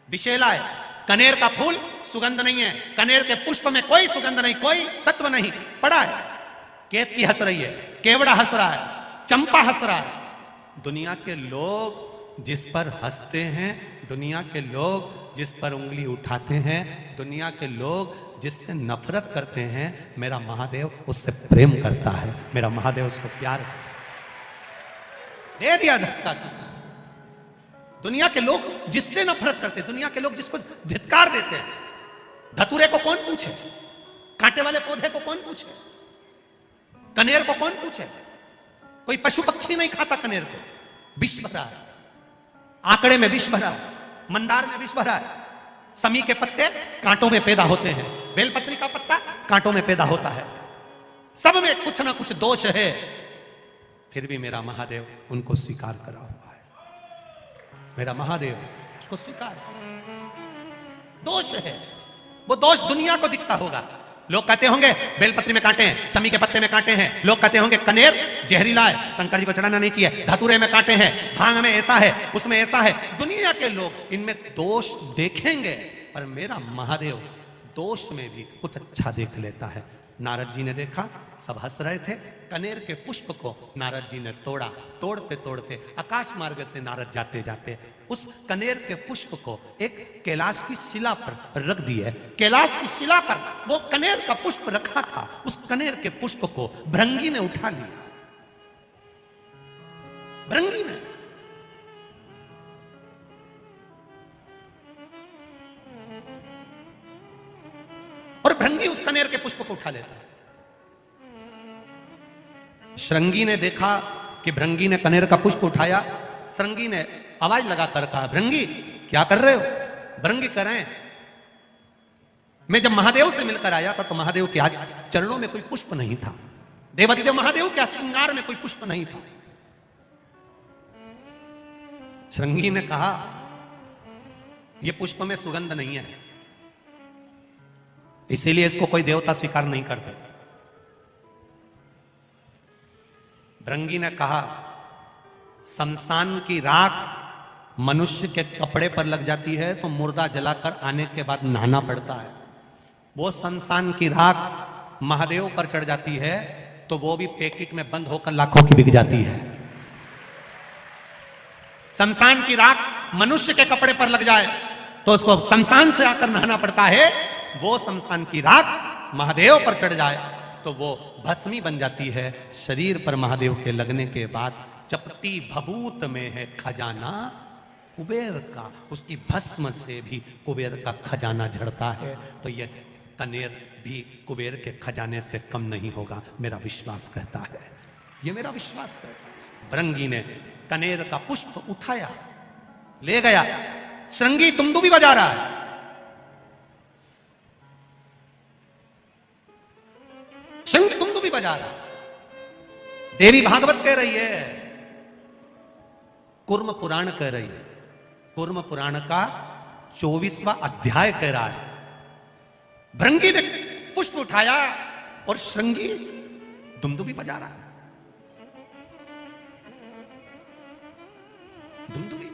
विषैला है। कनेर का फूल सुगंध नहीं है, कनेर के पुष्प में कोई सुगंध नहीं, कोई तत्व नहीं। पड़ा है, केतकी हंस रही है, केवड़ा हंस रहा है, चंपा हंस रहा है। दुनिया के लोग जिस पर हंसते हैं, दुनिया के लोग जिस पर उंगली उठाते हैं, दुनिया के लोग जिससे नफरत करते हैं, मेरा महादेव उससे प्रेम करता है, मेरा महादेव उसको प्यार दे दिया धक्का किसी। दुनिया के लोग जिससे नफरत करते हैं, दुनिया के लोग जिसको धिक्कार देते हैं, धतूरे को कौन पूछे, कांटे वाले पौधे को कौन पूछे, कनेर को कौन पूछे। कोई पशु पक्षी नहीं खाता कनेर को। विष भरा है, आंकड़े में विष भरा है, मंदार में विष भरा है। समी के पत्ते कांटों में पैदा होते हैं, बेलपत्री का पत्ता कांटों में पैदा होता है। सब में कुछ ना कुछ दोष है, फिर भी मेरा महादेव उनको स्वीकार करा हुआ है। मेरा महादेव उसको स्वीकार, दोष है, वो दोष दुनिया को दिखता होगा। लोग कहते होंगे बेलपत्री में कांटे हैं, समी के पत्ते में कांटे हैं। लोग कहते होंगे कनेर जहरीला है, शंकर जी को चढ़ाना नहीं चाहिए। धतूरे में कांटे हैं, भांग में ऐसा है, उसमें ऐसा है। दुनिया के लोग इनमें दोष देखेंगे, पर मेरा महादेव दोष में भी कुछ अच्छा देख लेता है। नारद जी ने देखा, सब हंस रहे थे। कनेर के पुष्प को नारद जी ने तोड़ा। तोड़ते तोड़ते आकाश मार्ग से नारद जाते जाते उस कनेर के पुष्प को एक कैलाश की शिला पर रख दिए। कैलाश की शिला पर वो कनेर का पुष्प रखा था, उस कनेर के पुष्प को भृंगी ने उठा लिया। भृंगी ने, और भृंगी उस कनेर के पुष्प को उठा लेता है। श्रृंगी ने देखा कि भृंगी ने कनेर का पुष्प उठाया। श्रृंगी ने आवाज लगाकर कहा, भृंगी क्या कर रहे हो? भृंगी कह रहे हैं, मैं जब महादेव से मिलकर आया था तो महादेव के आज चरणों में कोई पुष्प नहीं था, देवादिदेव महादेव के श्रृंगार में कोई पुष्प नहीं था। श्रृंगी ने कहा, यह पुष्प में सुगंध नहीं है, इसीलिए इसको कोई देवता स्वीकार नहीं करते। भृंगी ने कहा, शमशान की राख मनुष्य के कपड़े पर लग जाती है तो मुर्दा जलाकर आने के बाद नहाना पड़ता है। वो शमशान की राख महादेव पर चढ़ जाती है तो वो भी पैकेट में बंद होकर लाखों की बिक जाती है। शमशान की राख मनुष्य के कपड़े पर लग जाए तो उसको शमशान से आकर नहाना पड़ता है। वो शमशान की राख महादेव पर चढ़ जाए तो वो भस्मी बन जाती है। शरीर पर महादेव के लगने के बाद चपटी भभूत में है खजाना कुबेर का, उसकी भस्म से भी कुबेर का खजाना झड़ता है। तो ये कनेर भी कुबेर के खजाने से कम नहीं होगा, मेरा विश्वास कहता है, ये मेरा विश्वास कहता है। भृंगी ने कनेर का पुष्प उठाया, ले गया। श्रृंगी तुमदुबी बजा रहा है। श्रृंगी तुमदुबी बजा रहा है। देवी भागवत कह रही है, कुर्म पुराण कह रही है, कुर्म पुराण का 24वां अध्याय कह रहा है। भृंगी ने पुष्प उठाया और श्रृंगी दुमदुबी बजा रहा है। दुमदुबी,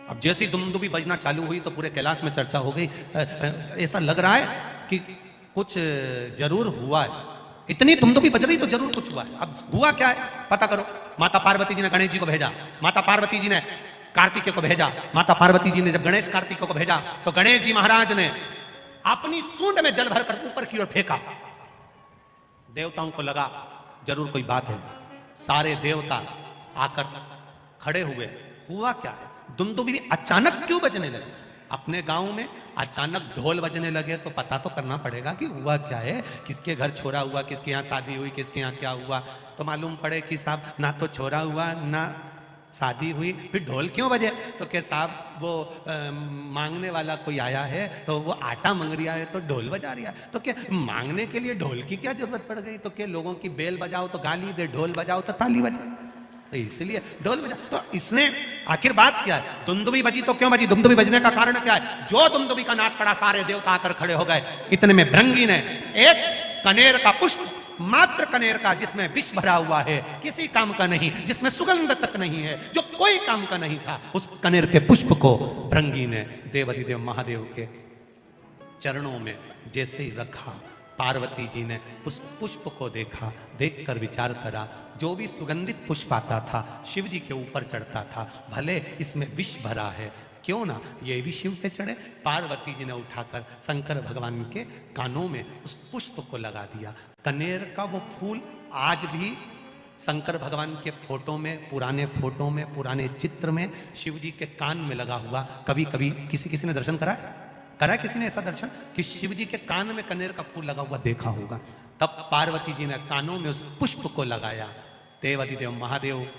अब जैसी दुमदुबी बजना चालू हुई तो पूरे कैलाश में चर्चा हो गई। ऐसा लग रहा है कि कुछ जरूर हुआ है। इतनी दुमदुबी बज रही तो जरूर कुछ हुआ है। अब हुआ क्या है पता करो। माता पार्वती जी ने गणेश जी को भेजा, माता पार्वती जी ने कार्तिकेय को भेजा। माता पार्वती जी ने जब गणेश कार्तिकेय को भेजा तो गणेश जी महाराज ने अपनी सूंड में जल भरकर ऊपर की ओर फेंका। देवताओं को लगा जरूर कोई बात है। सारे देवता आकर खड़े हुए। हुआ क्या है? दुमदुबी अचानक क्यों बजने लगे? अपने गांव में अचानक ढोल बजने लगे तो पता तो करना पड़ेगा कि हुआ क्या है, किसके घर छोरा हुआ, किसके यहाँ शादी हुई, किसके यहाँ क्या हुआ। तो मालूम पड़े कि साहब ना तो छोरा हुआ ना शादी हुई, फिर ढोल क्यों बजे? तो के साहब वो मांगने वाला कोई आया है तो वो आटा मांग रिया है तो ढोल बजा रिया है। तो क्या मांगने के लिए ढोल की क्या जरूरत पड़ गई? तो क्या लोगों की बेल बजाओ तो गाली दे, ढोल बजाओ तो ताली बजाओ, तो इसलिए ढोल बजा। तो इसने आखिर बात क्या है? दुमदुबी बजी तो क्यों बजी? दुमदुबी बजने का कारण क्या है? जो दुमदुबी का नाद पड़ा सारे देवता आकर खड़े हो गए। इतने में भृंगी ने एक कनेर का पुष्प मात्र कनेर का जिसमें विष भरा हुआ है, किसी काम का नहीं, जिसमें सुगंध तक नहीं है, जो कोई काम का नहीं था, उस कनेर के पुष्प को भृंगी ने देवाधिदेव महादेव के चरणों में जैसे ही रखा, पार्वती जी ने उस पुष्प को देखा, देखकर विचार करा, जो भी सुगंधित पुष्प आता था शिव जी के ऊपर चढ़ता था, भले इसमें विष भरा है, क्यों ना ये भी शिव पे चढ़े। पार्वती जी ने उठाकर शंकर भगवान के कानों में उस पुष्प को लगा दिया। कनेर का वो फूल आज भी शंकर भगवान के फोटो में, पुराने फोटो में, पुराने चित्र में शिव जी के कान में लगा हुआ। कभी कभी किसी ने दर्शन करा है किसी ने ऐसा दर्शन कि शिव जी के कान में कनेर का फूल लगा हुआ देखा होगा। तब पार्वती जी ने कानों में उस पुष्प को लगाया। देवाधिदेव महादेव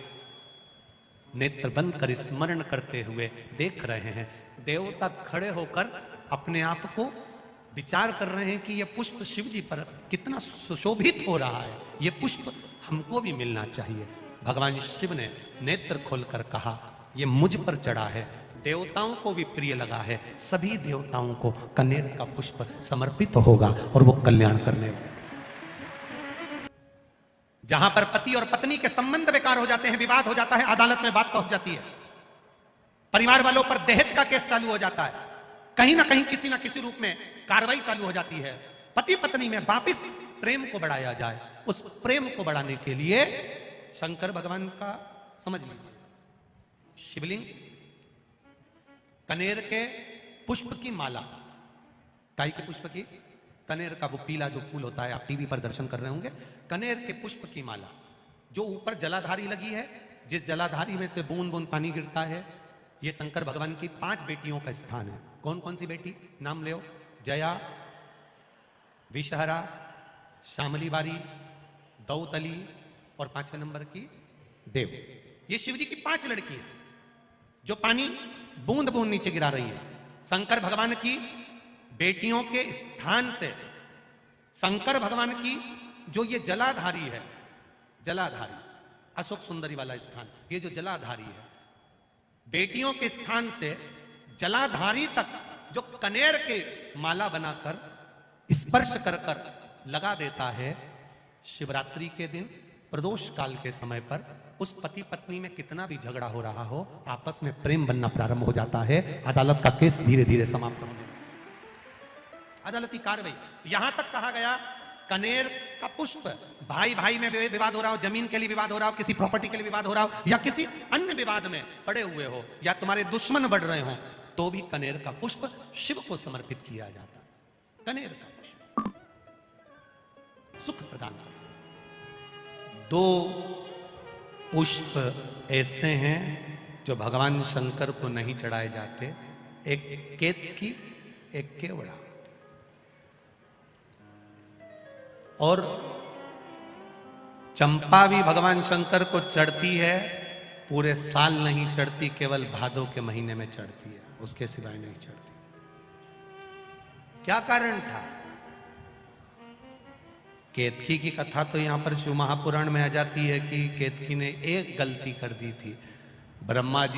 नेत्र बंद कर स्मरण करते हुए देख रहे हैं। देवता खड़े होकर अपने आप को विचार कर रहे हैं कि यह पुष्प शिव जी पर कितना सुशोभित हो रहा है, यह पुष्प हमको भी मिलना चाहिए। भगवान शिव ने नेत्र खोलकर कहा, यह मुझ पर चढ़ा है, देवताओं को भी प्रिय लगा है, सभी देवताओं को कनेर का पुष्प समर्पित होगा और वो कल्याण करने वाला। जहां पर पति और पत्नी के संबंध बेकार हो जाते हैं, विवाद हो जाता है, अदालत में बात पहुंच जाती है, परिवार वालों पर दहेज का केस चालू हो जाता है, कहीं ना कहीं किसी ना किसी रूप में कार्रवाई चालू हो जाती है, पति पत्नी में वापिस प्रेम को बढ़ाया जाए। उस प्रेम को बढ़ाने के लिए शंकर भगवान का समझ लीजिए, शिवलिंग, कनेर के पुष्प की माला, काई के पुष्प की, कनेर का वो पीला जो फूल होता है, आप टीवी पर दर्शन कर रहे होंगे, कनेर के पुष्प की माला, जो ऊपर जलाधारी लगी है, जिस जलाधारी में से बूंद बूंद पानी गिरता है, ये शंकर भगवान की 5 बेटियों का स्थान है। कौन कौन सी बेटी, नाम ले, जया, विषहरा, श्यामली बारी, दौतली और 5वें नंबर की देव। ये शिव जी की 5 लड़की है जो पानी बूंद बूंद नीचे गिरा रही है। शंकर भगवान की बेटियों के स्थान से शंकर भगवान की जो ये जलाधारी है, जलाधारी अशोक सुंदरी वाला स्थान, ये जो जलाधारी है, बेटियों के स्थान से जलाधारी तक जो कनेर के माला बनाकर स्पर्श कर कर लगा देता है, शिवरात्रि के दिन प्रदोष काल के समय पर उस पति पत्नी में कितना भी झगड़ा हो रहा हो, आपस में प्रेम बनना प्रारंभ हो जाता है। अदालत का केस धीरे धीरे समाप्त हो जाता है, अदालती कार्रवाई। यहां तक कहा गया कनेर का पुष्प, भाई भाई में विवाद हो रहा हो, जमीन के लिए विवाद हो रहा हो, किसी प्रॉपर्टी के लिए विवाद हो रहा हो, या किसी अन्य विवाद में पड़े हुए हो, या तुम्हारे दुश्मन बढ़ रहे हो, तो भी कनेर का पुष्प शिव को समर्पित किया जाता। कनेर का पुष्प सुख प्रदान। 2 पुष्प ऐसे हैं जो भगवान शंकर को नहीं चढ़ाए जाते, एक केतकी, एक केवड़ा। और चंपा भी भगवान शंकर को चढ़ती है, पूरे साल नहीं चढ़ती, केवल भादों के महीने में चढ़ती है, उसके सिवाय नहीं चढ़ती। क्या कारण था? केतकी की कथा तो यहां पर शिव महापुराण में आ जाती है कि केतकी ने एक गलती कर दी थी।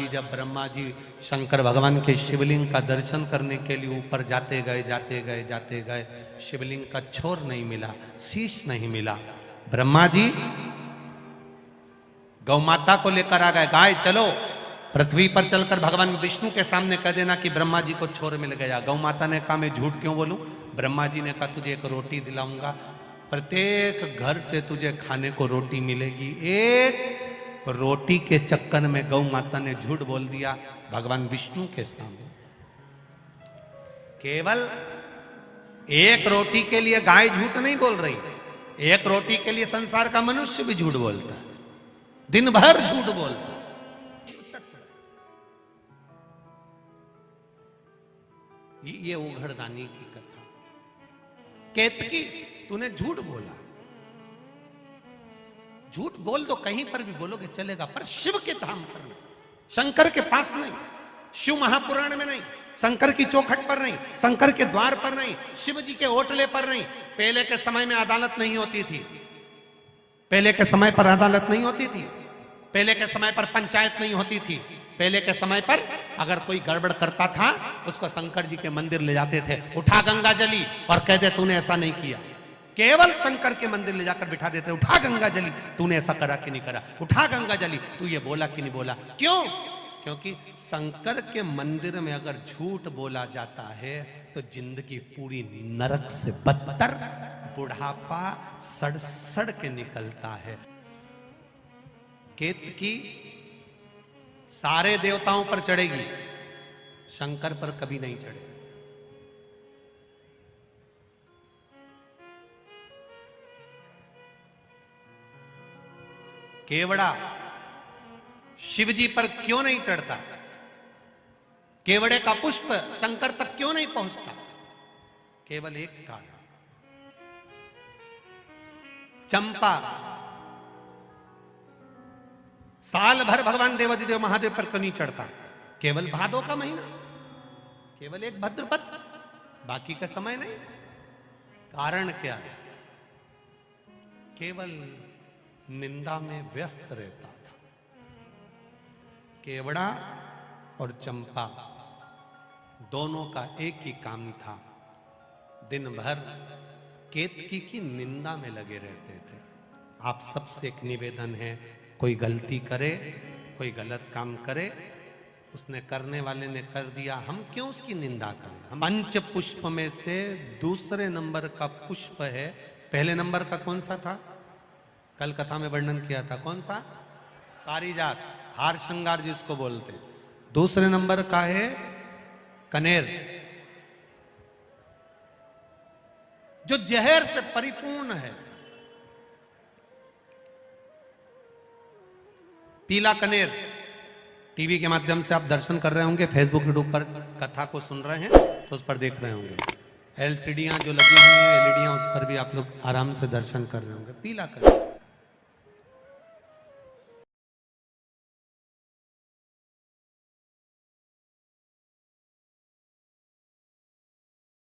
जब ब्रह्मा जी शंकर भगवान के शिवलिंग का दर्शन करने के लिए ऊपर जाते गए, शिवलिंग का छोर नहीं मिला, शीश नहीं मिला। ब्रह्मा जी गौ माता को लेकर आ गए, गाय चलो पृथ्वी पर चलकर भगवान विष्णु के सामने कह देना कि ब्रह्मा जी को छोर मिल गया। गौ माता ने कहा मैं झूठ क्यों बोलूं? ब्रह्मा जी ने कहा तुझे एक रोटी दिलाऊंगा, प्रत्येक घर से तुझे खाने को रोटी मिलेगी। एक रोटी के चक्कर में गौ माता ने झूठ बोल दिया भगवान विष्णु के सामने। केवल एक रोटी के लिए गाय झूठ नहीं बोल रही, एक रोटी के लिए संसार का मनुष्य भी झूठ बोलता है, दिन भर झूठ बोलता है। ये उघड़दानी की कथा। केतकी तूने झूठ बोला, झूठ बोल दो, कहीं पर भी बोलोगे चलेगा, पर शिव के धाम पर नहीं, शंकर के पास नहीं, शिव महापुराण में नहीं, शंकर की चौखट पर नहीं, शंकर के द्वार पर नहीं, शिव जी के ओटले पर नहीं। पहले के समय में अदालत नहीं होती थी, पहले के समय पर अदालत नहीं होती थी, पहले के समय पर पंचायत नहीं होती थी। पहले के समय पर अगर कोई गड़बड़ करता था उसको शंकर जी के मंदिर ले जाते थे, उठा गंगा जली और कह दे तूने ऐसा नहीं किया। केवल शंकर के मंदिर ले जाकर बिठा देते, उठा गंगा जली, तूने ऐसा करा कि नहीं करा, उठा गंगा जली, तू ये बोला कि नहीं बोला। क्यों? क्योंकि शंकर के मंदिर में अगर झूठ बोला जाता है तो जिंदगी पूरी नरक से बदतर, बुढ़ापा सड़ सड़ के निकलता है। केतकी सारे देवताओं पर चढ़ेगी, शंकर पर कभी नहीं चढ़ेगी। केवड़ा शिवजी पर क्यों नहीं चढ़ता? केवड़े का पुष्प शंकर तक क्यों नहीं पहुंचता? केवल एक कारण, चंपा साल भर भगवान देवादिदेव महादेव पर क्यों नहीं चढ़ता? केवल भादो का महीना, केवल एक भद्रपद, बाकी का समय नहीं। कारण क्या है? केवल निंदा में व्यस्त रहता था। केवड़ा और चंपा दोनों का एक ही काम था, दिन भर केतकी की निंदा में लगे रहते थे। आप सबसे एक निवेदन है, कोई गलती करे, कोई गलत काम करे, उसने करने वाले ने कर दिया, हम क्यों उसकी निंदा करें? हम पंच पुष्प में से दूसरे नंबर का पुष्प है। पहले नंबर का कौन सा था? कल कथा में वर्णन किया था, कौन सा? पारिजात, हार श्रृंगार जिसको बोलते। दूसरे नंबर का है कनेर, जो जहर से परिपूर्ण है। पीला कनेर, टीवी के माध्यम से आप दर्शन कर रहे होंगे, फेसबुक यूट्यूब पर कथा को सुन रहे हैं तो उस पर देख रहे होंगे। एलसीडियां जो लगी हुई हैं, एलईडियां, उस पर भी आप लोग आराम से दर्शन कर रहे होंगे। पीला कनेर